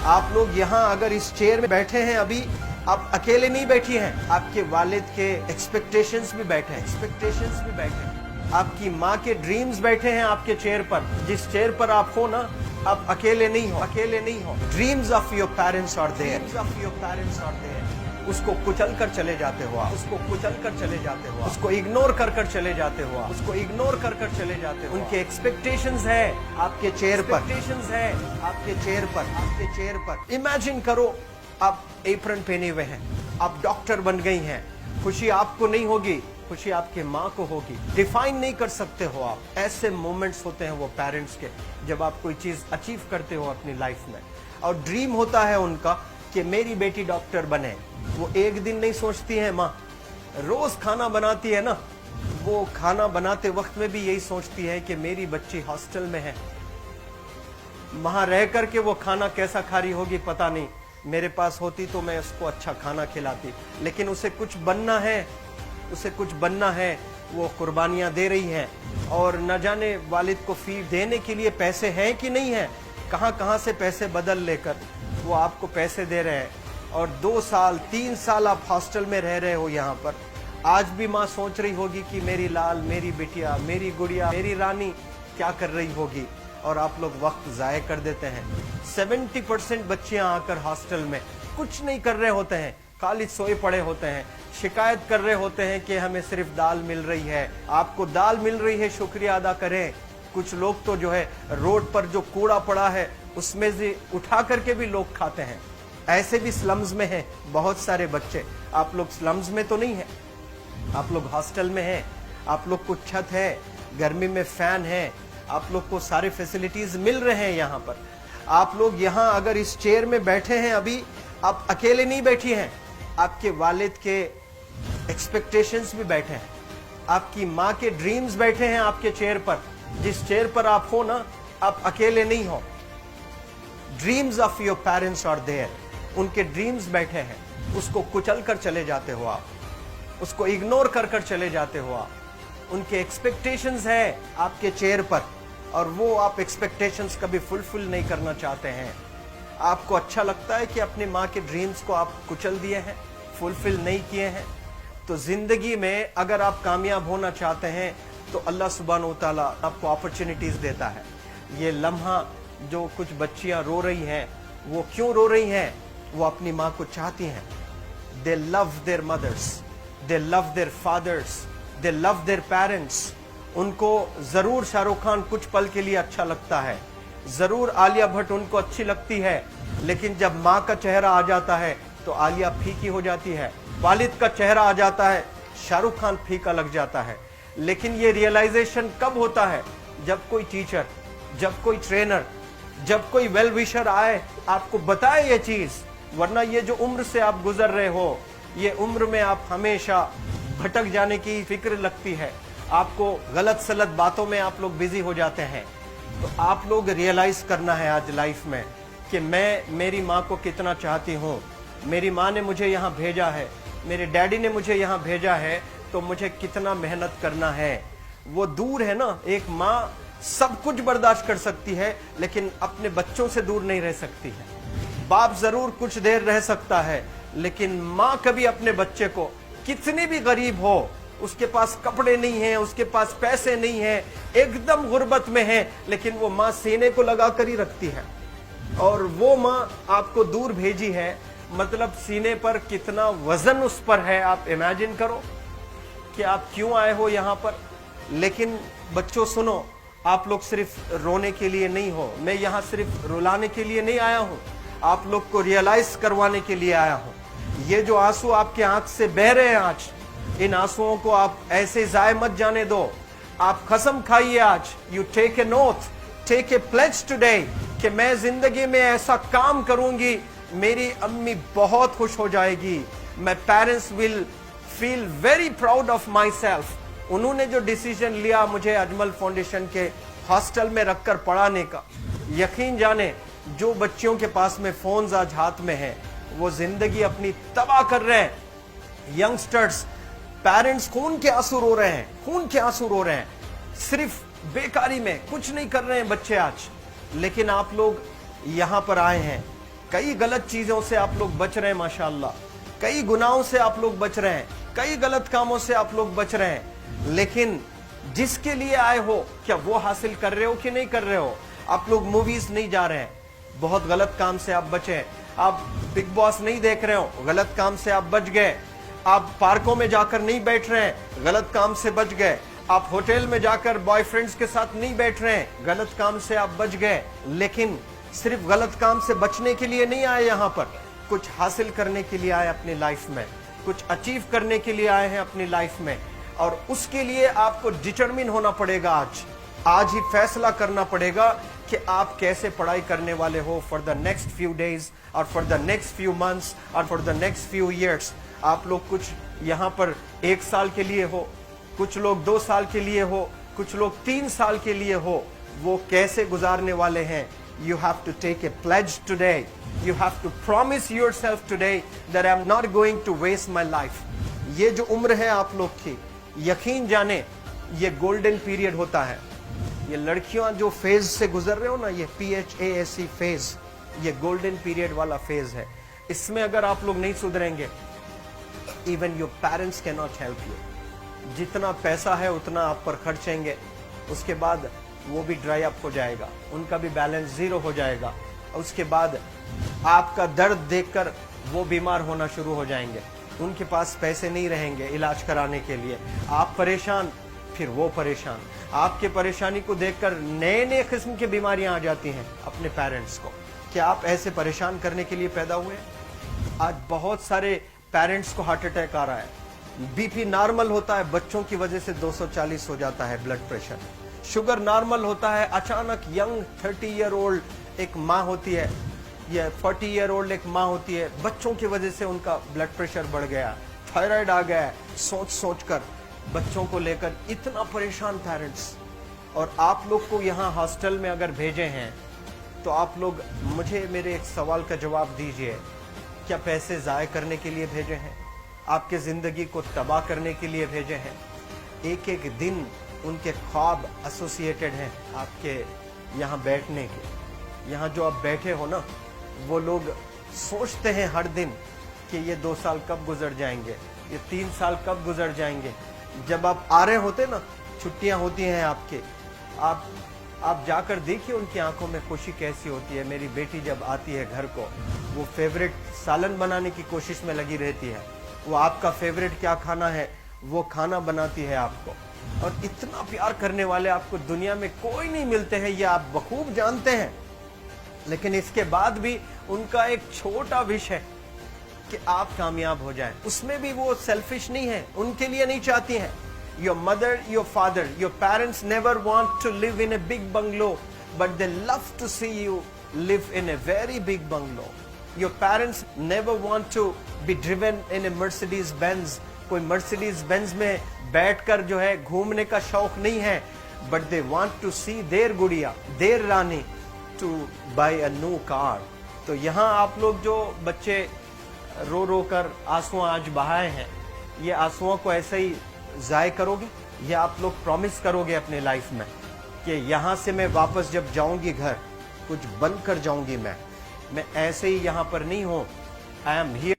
आप लोग यहाँ अगर इस चेयर में बैठे हैं अभी, आप अकेले नहीं बैठी हैं, आपके वालिद के एक्सपेक्टेशंस भी बैठे हैं, आपकी माँ के ड्रीम्स बैठे हैं आपके चेयर पर। जिस चेयर पर आप हो ना, आप अकेले नहीं हो। Dreams of your parents are there, उसको कुचल कर चले जाते हो आप, उसको इग्नोर कर चले जाते हो आप, उनके एक्सपेक्टेशंस है आपके चेयर पर। इमेजिन करो आप एप्रन पहने हुए हैं, आप डॉक्टर बन गई हैं, खुशी आपको नहीं होगी, खुशी आपके माँ को होगी। डिफाइन नहीं कर सकते हो आप। ऐसे मोमेंट्स होते हैं वो पेरेंट्स के, जब आप कोई चीज अचीव करते हो अपनी लाइफ में, और ड्रीम होता है उनका कि मेरी बेटी डॉक्टर बने। वो एक दिन नहीं सोचती है माँ, रोज खाना बनाती है ना, वो खाना बनाते वक्त में भी यही सोचती है कि मेरी बच्ची हॉस्टल में है, वहां रह करके वो खाना कैसा खा रही होगी पता नहीं, मेरे पास होती तो मैं उसको अच्छा खाना खिलाती। लेकिन उसे कुछ बनना है, वो कुर्बानियां दे रही है, और न जाने वालिद को फी देने के लिए पैसे हैं कि नहीं है, कहां से पैसे बदल लेकर वो आपको पैसे दे रहे हैं। और 2 साल 3 साल आप हॉस्टल में रह रहे हो यहाँ पर। आज भी माँ सोच रही होगी कि मेरी लाल, मेरी बिटिया, मेरी गुड़िया, मेरी रानी क्या कर रही होगी, और आप लोग वक्त जाया कर देते हैं। 70% बच्चियां आकर हॉस्टल में कुछ नहीं कर रहे होते हैं, खाली सोए पड़े होते हैं, शिकायत कर रहे होते हैं कि हमें सिर्फ दाल मिल रही है। आपको दाल मिल रही है, शुक्रिया अदा करें। कुछ लोग तो जो है रोड पर जो कूड़ा पड़ा है उसमें से उठा करके भी लोग खाते हैं। ऐसे भी स्लम्स में हैं बहुत सारे बच्चे। आप लोग स्लम्स में तो नहीं है, आप लोग हॉस्टल में हैं, आप लोग को छत है, गर्मी में फैन है, आप लोग को सारे फैसिलिटीज मिल रहे हैं यहाँ पर। आप लोग यहाँ अगर इस चेयर में बैठे हैं अभी, आप अकेले नहीं बैठी हैं, आपके वालिद के एक्सपेक्टेशंस भी बैठे हैं, आपकी माँ के ड्रीम्स बैठे हैं आपके चेयर पर। जिस चेयर पर आप हो ना, आप अकेले नहीं हो। Dreams of your parents are there, उनके ड्रीम्स बैठे हैं, उसको कुचल कर चले जाते हो आप, उसको इग्नोर कर चले जाते हो आप। उनके एक्सपेक्टेशंस है आपके चेयर पर, और वो आप एक्सपेक्टेशंस कभी फुलफिल नहीं करना चाहते हैं। आपको अच्छा लगता है कि अपनी माँ के ड्रीम्स को आप कुचल दिए हैं, फुलफिल नहीं किए हैं। तो जिंदगी में अगर आप कामयाब होना चाहते हैं तो अल्लाह सुब्हानहू तआला आपको अपॉर्चुनिटीज देता है। ये लम्हा जो कुछ बच्चियां रो रही हैं, वो क्यों रो रही हैं? वो अपनी माँ को चाहती हैं। They love their mothers, they love their fathers, they love their parents. उनको जरूर शाहरुख खान कुछ पल के लिए अच्छा लगता है, जरूर आलिया भट्ट उनको अच्छी लगती है, लेकिन जब माँ का चेहरा आ जाता है तो आलिया फीकी हो जाती है। वालिद का चेहरा आ जाता है, शाहरुख खान फीका लग जाता है। लेकिन ये रियलाइजेशन कब होता है? जब कोई टीचर, जब कोई ट्रेनर, जब कोई वेल विशर आए, आपको बताए ये चीज। वरना ये जो उम्र से आप गुजर रहे हो, ये उम्र में आप हमेशा भटक जाने की फिक्र लगती है, आपको गलत सलत बातों में आप लोग बिजी हो जाते हैं। तो आप लोग रियलाइज करना है आज लाइफ में कि मैं मेरी माँ को कितना चाहती हूँ। मेरी माँ ने मुझे यहाँ भेजा है, मेरे डैडी ने मुझे यहाँ भेजा है, तो मुझे कितना मेहनत करना है। वो दूर है ना, एक माँ सब कुछ बर्दाश्त कर सकती है, लेकिन अपने बच्चों से दूर नहीं रह सकती है। बाप जरूर कुछ देर रह सकता है, लेकिन माँ कभी अपने बच्चे को, कितनी भी गरीब हो, उसके पास कपड़े नहीं हैं, उसके पास पैसे नहीं हैं, एकदम गुर्बत में है, लेकिन वो माँ सीने को लगा कर ही रखती है। और वो माँ आपको दूर भेजी है, मतलब सीने पर कितना वजन उस पर है। आप इमेजिन करो कि आप क्यों आए हो यहाँ पर। लेकिन बच्चों सुनो, आप लोग सिर्फ रोने के लिए नहीं हो, मैं यहाँ सिर्फ रुलाने के लिए नहीं आया हूँ, आप लोग को रियलाइज करवाने के लिए आया हूँ। ये जो आंसू आपके आंख से बह रहे हैं आज, इन आंसुओं को आप ऐसे जाए मत जाने दो। आप कसम खाइए आज, you take a note, take a pledge today, कि मैं जिंदगी में ऐसा काम करूंगी, मेरी अम्मी बहुत खुश हो जाएगी। My parents will feel very proud of my self. उन्होंने जो डिसीजन लिया मुझे अजमल फाउंडेशन के हॉस्टल में रखकर पढ़ाने का, यकीन जाने जो बच्चियों के पास में फोन्स आज हाथ में हैं, वो जिंदगी अपनी तबाह कर रहे हैं। यंगस्टर्स, पेरेंट्स खून के आंसू रो रहे हैं, खून के आंसू रो रहे हैं, सिर्फ बेकारी में कुछ नहीं कर रहे हैं बच्चे आज। लेकिन आप लोग यहाँ पर आए हैं, कई गलत चीजों से आप लोग बच रहे हैं माशाअल्लाह, कई गुनाहों से आप लोग बच रहे हैं, कई गलत कामों से आप लोग बच रहे हैं, लेकिन जिसके लिए आए हो क्या वो हासिल कर रहे हो कि नहीं कर रहे हो? आप लोग मूवीज नहीं जा रहे हैं, बहुत गलत काम से आप बचे हैं। आप बिग बॉस नहीं देख रहे हो, गलत काम से आप बच गए। आप पार्कों में जाकर नहीं बैठ रहे हैं, गलत काम से बच गए। आप होटल में जाकर बॉयफ्रेंड्स के साथ नहीं बैठ रहे हैं, गलत काम से आप बच गए। लेकिन सिर्फ गलत काम से बचने के लिए नहीं आए, यहाँ पर कुछ हासिल करने के लिए आए अपनी लाइफ में, कुछ अचीव करने के लिए आए हैं अपनी लाइफ में। और उसके लिए आपको डिटरमिन होना पड़ेगा। आज ही फैसला करना पड़ेगा कि आप कैसे पढ़ाई करने वाले हो for the next few days और for the next few months और for the next few years. आप लोग कुछ यहाँ पर 1 साल के लिए हो, कुछ लोग 2 साल के लिए हो, कुछ लोग 3 साल के लिए हो, वो कैसे गुजारने वाले हैं? You have to take a pledge today. You have to promise yourself today that I'm not going to waste my life. ये जो उम्र है आप लोग की, यकीन जाने ये गोल्डन पीरियड होता है। ये लड़कियां जो फेज से गुजर रहे हो ना, ये PHASE फेज, ये गोल्डन पीरियड वाला फेज है। इसमें अगर आप लोग नहीं सुधरेंगे, even your parents can not help you. जितना पैसा है उतना आप पर खर्चेंगे, उसके बाद वो भी ड्राई अप हो जाएगा, उनका भी बैलेंस जीरो हो जाएगा। उसके बाद आपका दर्द देखकर वो बीमार होना शुरू हो जाएंगे, उनके पास पैसे नहीं रहेंगे इलाज कराने के लिए। आप परेशान, फिर वो परेशान। आपके परेशानी को देखकर नए नए किस्म की बीमारियां आ जाती हैं अपने पेरेंट्स को। क्या आप ऐसे परेशान करने के लिए पैदा हुए? आज बहुत सारे पेरेंट्स को हार्ट अटैक आ रहा है, बीपी नॉर्मल होता है, बच्चों की वजह से 240 हो जाता है ब्लड प्रेशर। शुगर नॉर्मल होता है, अचानक यंग 30 ईयर ओल्ड एक माँ होती है या 40 ईयर ओल्ड एक माँ होती है, बच्चों की वजह से उनका ब्लड प्रेशर बढ़ गया, थायराइड आ गया। सोच सोच कर बच्चों को लेकर इतना परेशान पेरेंट्स। और आप लोग को यहाँ हॉस्टल में अगर भेजे हैं तो आप लोग मुझे मेरे एक सवाल का जवाब दीजिए, क्या पैसे ज़ाय करने के लिए भेजे हैं? आपके ज़िंदगी को तबाह करने के लिए भेजे हैं? एक एक दिन उनके ख्वाब एसोसिएटेड हैं आपके यहाँ बैठने के। यहाँ जो आप बैठे हो ना, वो लोग सोचते हैं हर दिन कि ये 2 साल कब गुजर जाएंगे, ये 3 साल कब गुजर जाएंगे। जब आप आ रहे होते ना, छुट्टियाँ होती हैं आपके, आप जाकर देखिए उनकी आंखों में खुशी कैसी होती है। मेरी बेटी जब आती है घर को, वो फेवरेट सालन बनाने की कोशिश में लगी रहती है। वो आपका फेवरेट क्या खाना है वो खाना बनाती है आपको। और इतना प्यार करने वाले आपको दुनिया में कोई नहीं मिलते हैं, ये आप बखूब जानते हैं। लेकिन इसके बाद भी उनका एक छोटा विश है कि आप कामयाब हो जाएं। उसमें भी वो सेल्फिश नहीं है, उनके लिए नहीं चाहती हैं। Your mother, your father, your parents never want to live in a big bungalow, but they love to see you live in a very big bungalow. Your parents never want to be driven in a Mercedes Benz. कोई Mercedes Benz में बैठकर जो है घूमने का शौक नहीं है, but they want to see their गुड़िया, their Rani to buy a new car. तो यहाँ आप लोग जो बच्चे रो रो कर आंसू आज बहाए हैं, ये आंसुओं को ऐसे ही ज़ाय करोगे? ये आप लोग प्रॉमिस करोगे अपने लाइफ में कि यहाँ से मैं वापस जब जाऊंगी घर, कुछ बन कर जाऊंगी। मैं ऐसे ही यहाँ पर नहीं हूँ। I am here.